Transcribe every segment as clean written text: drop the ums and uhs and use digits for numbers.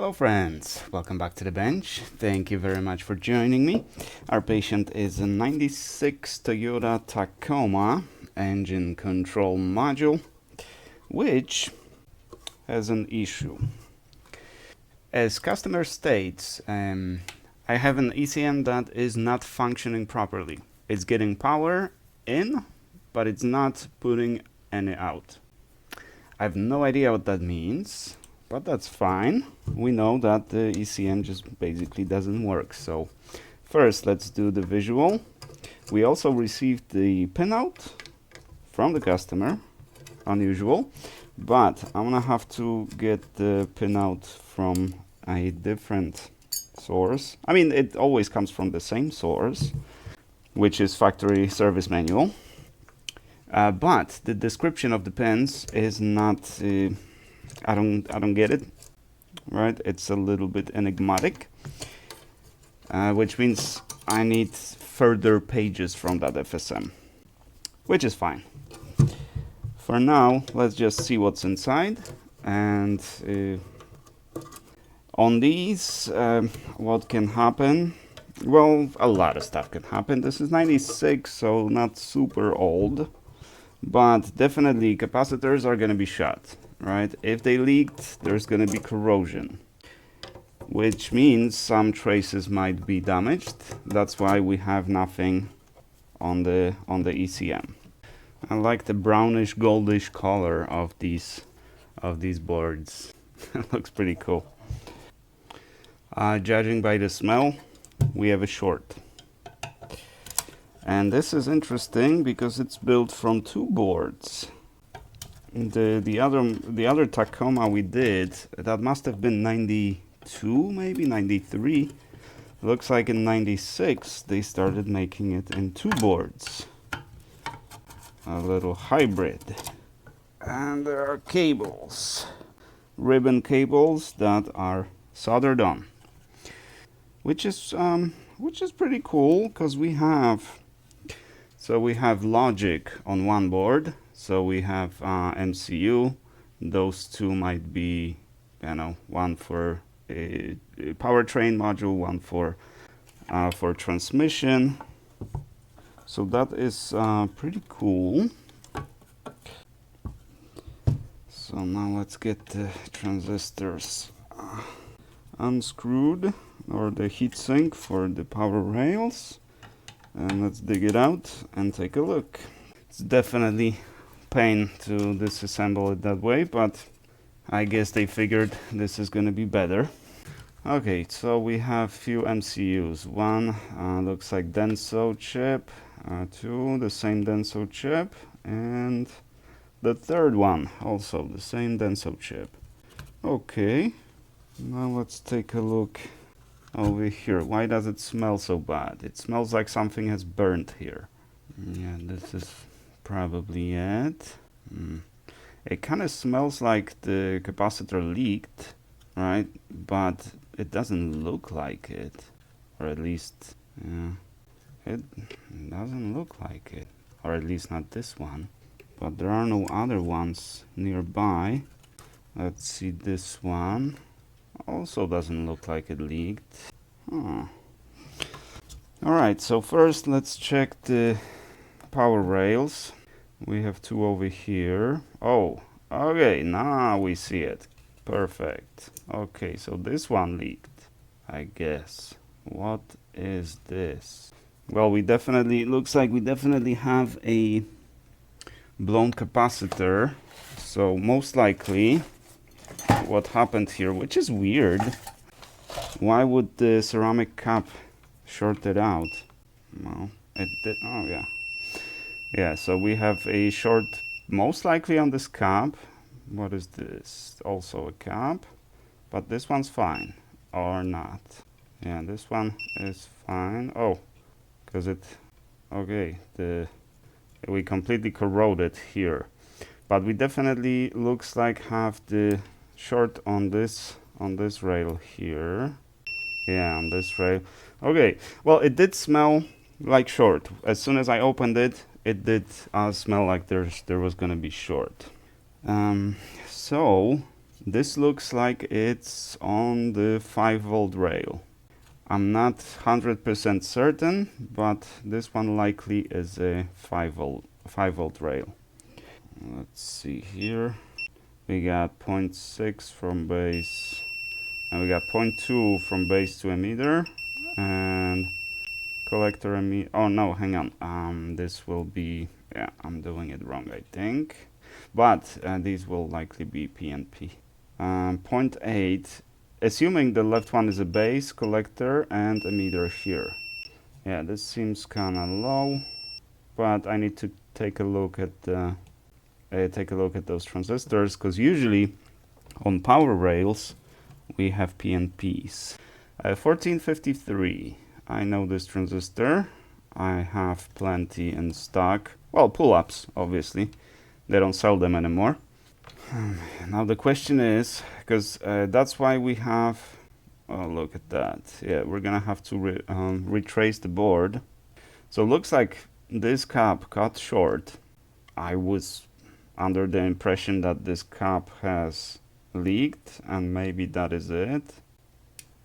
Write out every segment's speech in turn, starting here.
Hello friends, welcome back to the bench. Thank you very much for joining me. Our patient is a 96 Toyota Tacoma engine control module, which has an issue. As customer states, I have an ECM that is not functioning properly. It's getting power in, but it's not putting any out. I have no idea what that means, but that's fine. We know that the ECM just basically doesn't work. So first, let's do the visual. We also received the pinout from the customer, unusual, but I'm gonna have to get the pinout from a different source. I mean, it always comes from the same source, which is factory service manual. But the description of the pins is not, I don't get it, right? It's a little bit enigmatic, which means I need further pages from that FSM, which is fine. For now, let's just see what's inside. And on these, what can happen? Well, a lot of stuff can happen. This is 96, so not super old. But definitely capacitors are going to be shot, right? If they leaked, there's going to be corrosion, which means some traces might be damaged. That's why we have nothing on the ECM. I like the brownish goldish color of these boards. It looks pretty cool. Judging by the smell, we have a short. And this is interesting because it's built from two boards. The other Tacoma we did, that must have been 92, maybe 93. Looks like in 96 they started making it in two boards. A little hybrid. And there are cables, ribbon cables that are soldered on, which is pretty cool because we have logic on one board, so we have MCU. Those two might be, one for a powertrain module, one for transmission. So that is pretty cool. So now let's get the transistors unscrewed, or the heatsink for the power rails. And let's dig it out and take a look. It's definitely pain to disassemble it that way, but I guess they figured this is going to be better. Okay, so we have few MCUs. One looks like Denso chip, two the same Denso chip, and the third one also the same Denso chip. Okay, now let's take a look over here. Why does it smell so bad? It smells like something has burnt here. Yeah, this is probably it. It kind of smells like the capacitor leaked, right? But it doesn't look like it. Or at least, yeah, it doesn't look like it. Or at least not this one. But there are no other ones nearby. Let's see this one. Also doesn't look like it leaked. Alright, so first let's check the power rails. We have two over here. Oh, okay, now we see it. Perfect. Okay, so this one leaked, I guess. What is this? Well, it looks like we definitely have a blown capacitor. So most likely what happened here, which is weird. Why would the ceramic cap short it out? Well, it did. Oh yeah. Yeah, so we have a short most likely on this cap. What is this? Also a cap. But this one's fine. Or not. Yeah, this one is fine. Oh, because okay, we completely corroded here. But we definitely looks like have the short on this rail here. Yeah, on this rail. Okay, well, it did smell like short. As soon as I opened it, it did smell like there was gonna be short. So This looks like it's on the 5-volt rail. I'm not 100% certain, but this one likely is a 5-volt rail. Let's see here. We got 0.6 from base, and we got 0.2 from base to emitter, and collector emitter. Oh no, hang on. This will be, yeah, I'm doing it wrong, I think. But these will likely be PNP. 0.8, assuming the left one is a base, collector, and emitter here. Yeah, this seems kind of low, but I need to take a look at those transistors, because usually on power rails we have PNPs. 1453. I know this transistor. I have plenty in stock. Well, pull-ups, obviously. They don't sell them anymore. Now the question is, because that's why we have, oh, look at that. Yeah, we're gonna have to retrace the board. So it looks like this cap cut short. I was under the impression that this cap has leaked, and maybe that is it.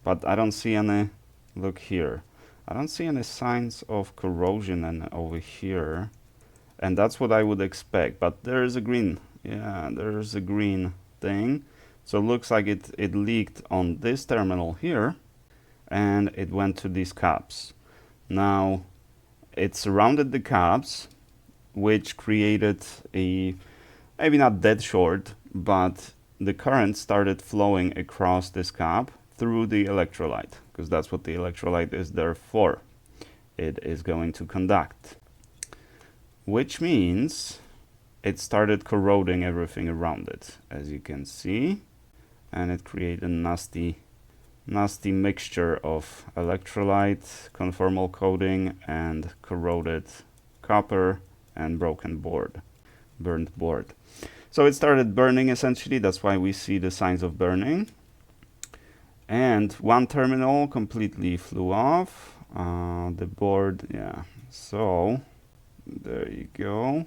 But I don't see any, look here. I don't see any signs of corrosion over here. And that's what I would expect, but there is a green. Yeah, there's a green thing. So it looks like it leaked on this terminal here, and it went to these caps. Now, it surrounded the caps, which created a, maybe not dead short, but the current started flowing across this cap through the electrolyte, because that's what the electrolyte is there for. It is going to conduct. Which means it started corroding everything around it, as you can see, and it created a nasty mixture of electrolyte, conformal coating, and corroded copper and broken board, burnt board. So it started burning essentially. That's why we see the signs of burning. And one terminal completely flew off. The board, yeah. So there you go.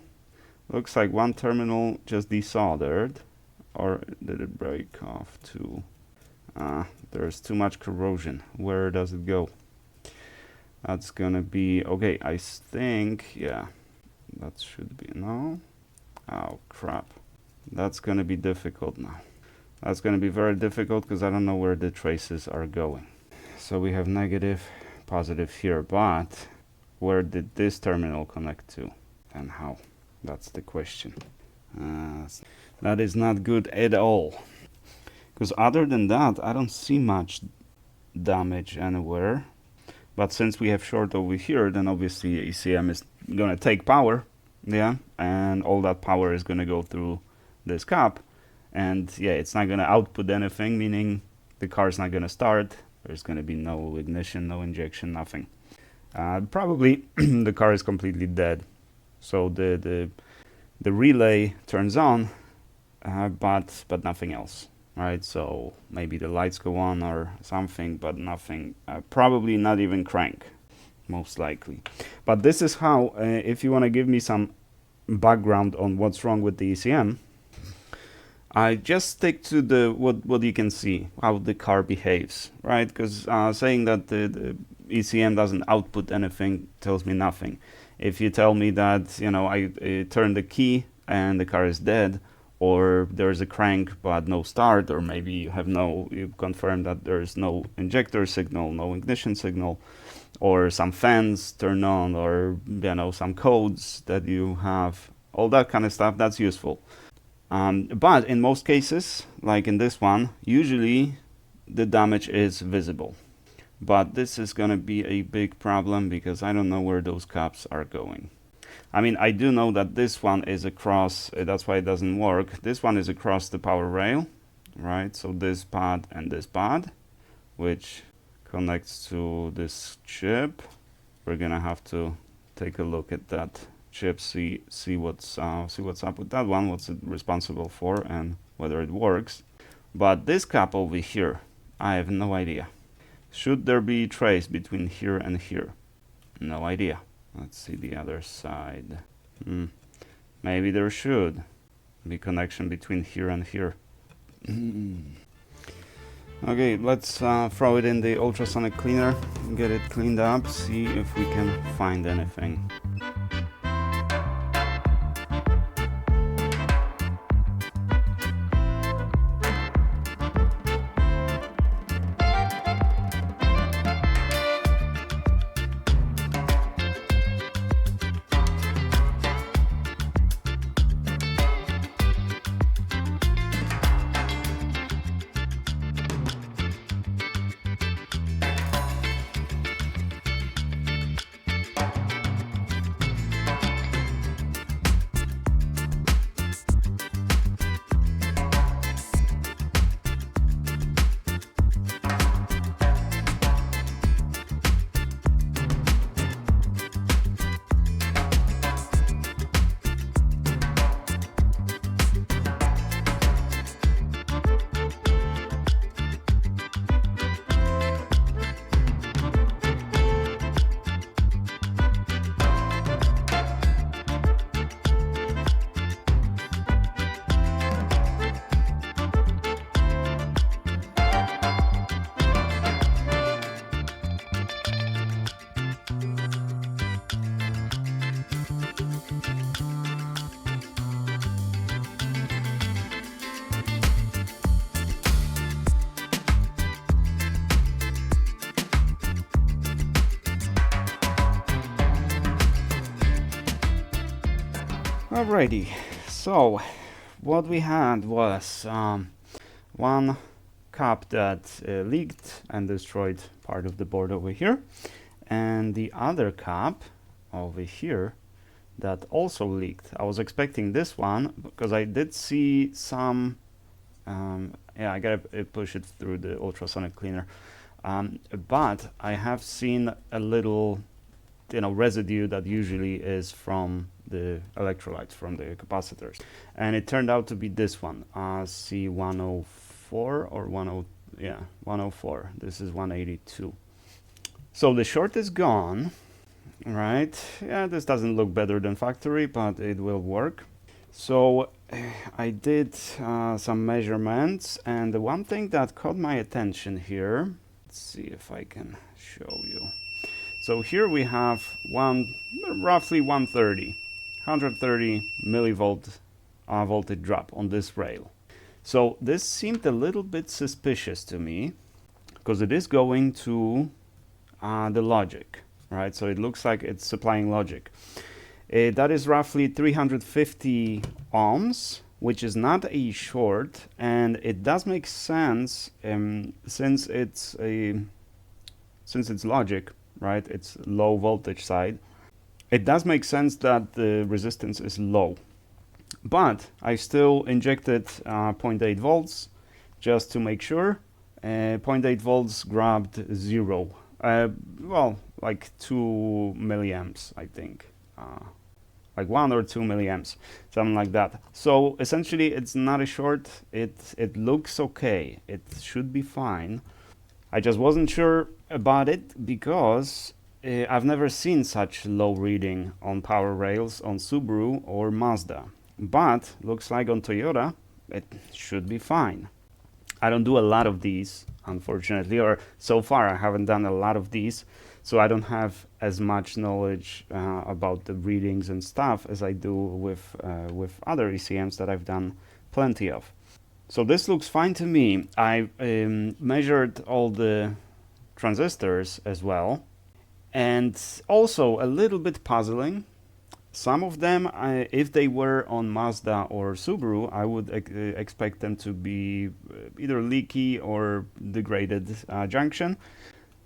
Looks like one terminal just desoldered, or did it break off too? There's too much corrosion. Where does it go? That's gonna be, okay, I think, yeah, that should be, no? Oh, crap. That's gonna be difficult now. That's gonna be very difficult because I don't know where the traces are going. So we have negative, positive here, but where did this terminal connect to and how? That's the question. That is not good at all. Because other than that, I don't see much damage anywhere. But since we have short over here, then obviously ECM is going to take power. Yeah, and all that power is going to go through this cap. And yeah, it's not going to output anything, meaning the car is not going to start. There's going to be no ignition, no injection, nothing. Probably the car is completely dead. So the relay turns on, but nothing else, right? So maybe the lights go on or something, but nothing. Probably not even crank, most likely. But this is how, if you want to give me some background on what's wrong with the ECM, I just stick to the what you can see, how the car behaves, right? Because saying that the ECM doesn't output anything tells me nothing. If you tell me that, you know, I turn the key and the car is dead, or there's a crank but no start, or maybe you confirm that there's no injector signal, no ignition signal, or some fans turn on, or, you know, some codes that you have, all that kind of stuff, that's useful. But in most cases, like in this one, usually the damage is visible. But this is going to be a big problem because I don't know where those caps are going. I mean, I do know that this one is across, that's why it doesn't work. This one is across the power rail, right? So this pad and this pad, which connects to this chip. We're going to have to take a look at that chip, see what's up with that one, what's it responsible for, and whether it works. But this cap over here, I have no idea. Should there be trace between here and here? No idea. Let's see the other side. Maybe there should be connection between here and here. Okay, let's throw it in the ultrasonic cleaner, get it cleaned up, see if we can find anything. Alrighty, so what we had was one cup that leaked and destroyed part of the board over here, and the other cup over here that also leaked. I was expecting this one because I did see some, yeah, I gotta push it through the ultrasonic cleaner, but I have seen a little, you know, residue that usually is from the electrolytes, from the capacitors, and it turned out to be this one, C104 or 104. This is 182. So the short is gone, right? Yeah, this doesn't look better than factory, but it will work. So I did some measurements, and the one thing that caught my attention here, let's see if I can show you. So here we have roughly 130 millivolt voltage drop on this rail. So this seemed a little bit suspicious to me because it is going to the logic, right? So it looks like it's supplying logic. That is roughly 350 ohms, which is not a short, and it does make sense since it's logic, right? It's low voltage side. It does make sense that the resistance is low, but I still injected 0.8 volts just to make sure. 0.8 volts grabbed 0. Well, like 2 milliamps, I think. Like 1 or 2 milliamps, something like that. So essentially it's not a short. It looks okay. It should be fine. I just wasn't sure about it because I've never seen such low reading on power rails on Subaru or Mazda, but looks like on Toyota it should be fine. I don't do a lot of these, unfortunately, or so far I haven't done a lot of these, so I don't have as much knowledge about the readings and stuff as I do with other ECMs that I've done plenty of. So this looks fine to me. I measured all the transistors as well. And also a little bit puzzling, some of them, if they were on Mazda or Subaru, I would expect them to be either leaky or degraded junction.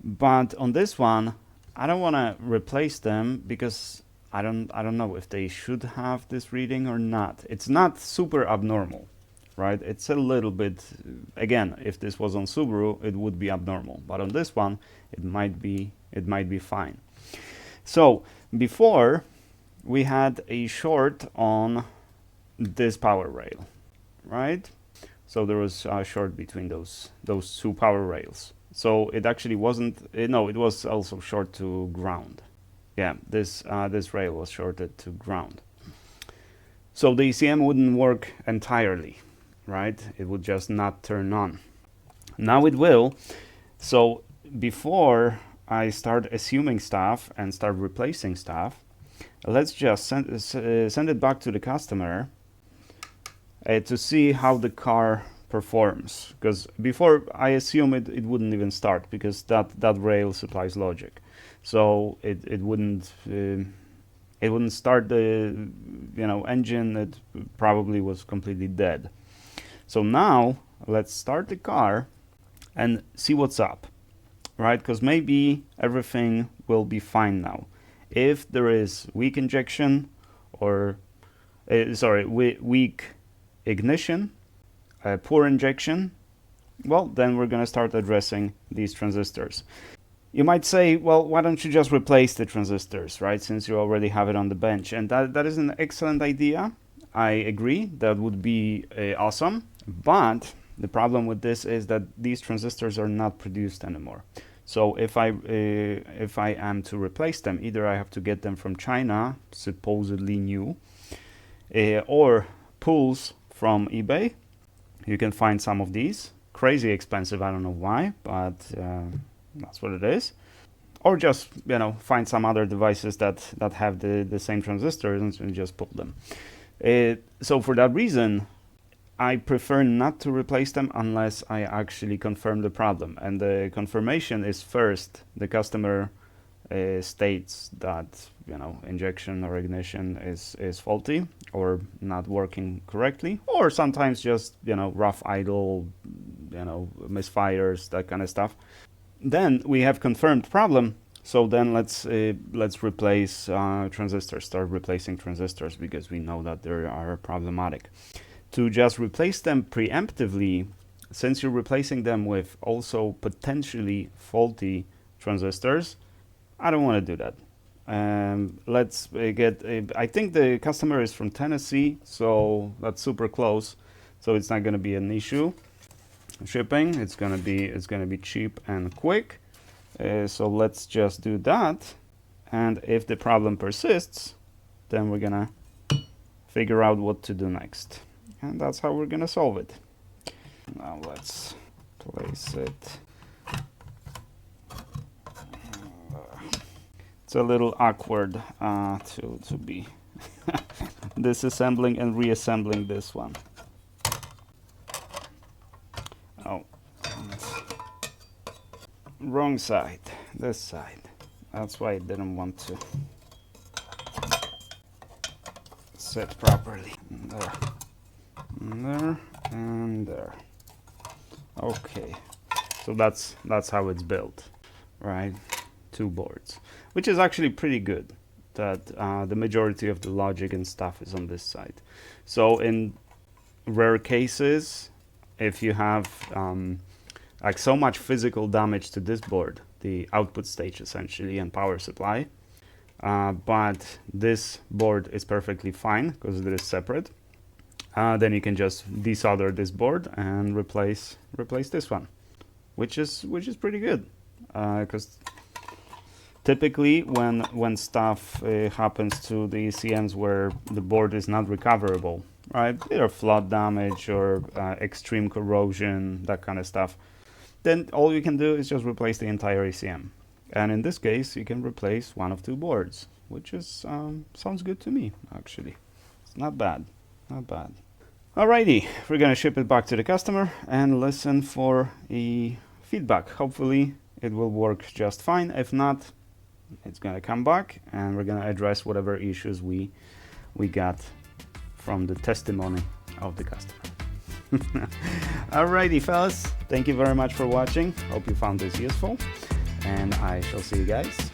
But on this one, I don't want to replace them because I don't know if they should have this reading or not. It's not super abnormal, right? It's a little bit, again, if this was on Subaru, it would be abnormal. But on this one, it might be fine. So before we had a short on this power rail, right? So there was a short between those two power rails. So it actually wasn't, no, it was also short to ground. Yeah, this rail was shorted to ground. So the ECM wouldn't work entirely. right? It would just not turn on. Now it will. So before I start assuming stuff and start replacing stuff, let's just send it back to the customer to see how the car performs. Because before I assume it wouldn't even start, because that rail supplies logic. So it wouldn't start the engine. It probably was completely dead. So now let's start the car and see what's up, right? Because maybe everything will be fine now. If there is weak injection or weak ignition, poor injection, well, then we're going to start addressing these transistors. You might say, well, why don't you just replace the transistors, right? Since you already have it on the bench. And that is an excellent idea. I agree, that would be awesome. But the problem with this is that these transistors are not produced anymore. So if I am to replace them, either I have to get them from China, supposedly new, or pulls from eBay. You can find some of these. Crazy expensive, I don't know why, but that's what it is. Or just, find some other devices that have the same transistors and just pull them. So for that reason, I prefer not to replace them unless I actually confirm the problem. And the confirmation is first, the customer states that, injection or ignition is faulty or not working correctly, or sometimes just, rough idle, misfires, that kind of stuff. Then we have confirmed problem. So then let's replace transistors, start replacing transistors, because we know that they are problematic. To just replace them preemptively, since you're replacing them with also potentially faulty transistors, I don't want to do that. Let's get, I think the customer is from Tennessee, so that's super close. So it's not going to be an issue. Shipping, it's going to be cheap and quick. So let's just do that. And if the problem persists, then we're going to figure out what to do next. And that's how we're going to solve it. Now let's place it. It's a little awkward to be disassembling and reassembling this one. Oh, wrong side, this side. That's why I didn't want to sit properly. There. There and there. Okay, so that's how it's built, right? 2 boards, which is actually pretty good. That the majority of the logic and stuff is on this side. So in rare cases, if you have like so much physical damage to this board, the output stage essentially and power supply, but this board is perfectly fine because it is separate. Then you can just desolder this board and replace this one, which is pretty good, because typically when stuff happens to the ECMs where the board is not recoverable, right, either flood damage or extreme corrosion, that kind of stuff, then all you can do is just replace the entire ECM. And in this case, you can replace one of 2 boards, which is sounds good to me, actually. It's not bad. Not bad. Alrighty, we're gonna ship it back to the customer and listen for a feedback. Hopefully it will work just fine. If not, it's gonna come back and we're gonna address whatever issues we got from the testimony of the customer. Alrighty, fellas, thank you very much for watching. Hope you found this useful, and I shall see you guys